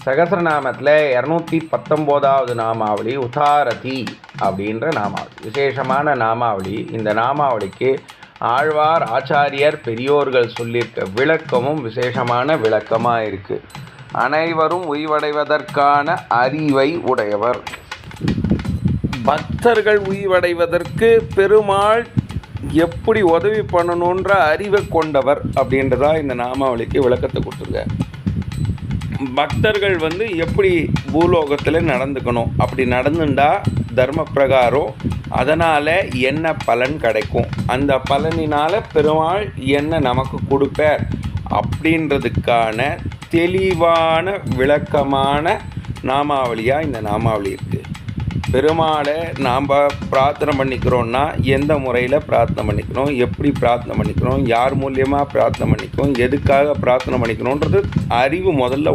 சகசிரநாமத்தில் 219வது நாமாவளி உதாரதி அப்படின்ற நாமாவளி, விசேஷமான நாமாவளி. இந்த நாமாவளிக்கு ஆழ்வார், ஆச்சாரியர், பெரியோர்கள் சொல்லியிருக்க விளக்கமும் விசேஷமான விளக்கமாக இருக்குது. அனைவரும் உய்வடைவதற்கான அறிவை உடையவர். பக்தர்கள் உய்வடைவதற்கு பெருமாள் எப்படி உதவி பண்ணணுன்ற அறிவை கொண்டவர் அப்படின்றதா இந்த நாமாவளிக்கு விளக்கத்தை கொடுத்துருக்கார். பக்தர்கள் எப்படி பூலோகத்தில் நடந்துக்கணும், அப்படி நடந்துட்டா தர்ம பிரகாரம் அதனால் என்ன பலன் கிடைக்கும், அந்த பலனினால் பெருமாள் என்ன நமக்கு கொடுப்பார் அப்படின்றதுக்கான தெளிவான விளக்கமான நாமாவளியாக இந்த நாமாவளி இருக்குது. பெருமாளை நாம் பிரார்த்தனை பண்ணிக்கிறோன்னா எந்த முறையில் பிரார்த்தனை பண்ணிக்கணும், எப்படி பிரார்த்தனை பண்ணிக்கணும், யார் மூலியமாக பிரார்த்தனை பண்ணிக்கணும், எதுக்காக பிரார்த்தனை பண்ணிக்கணுன்றது அறிவு முதல்ல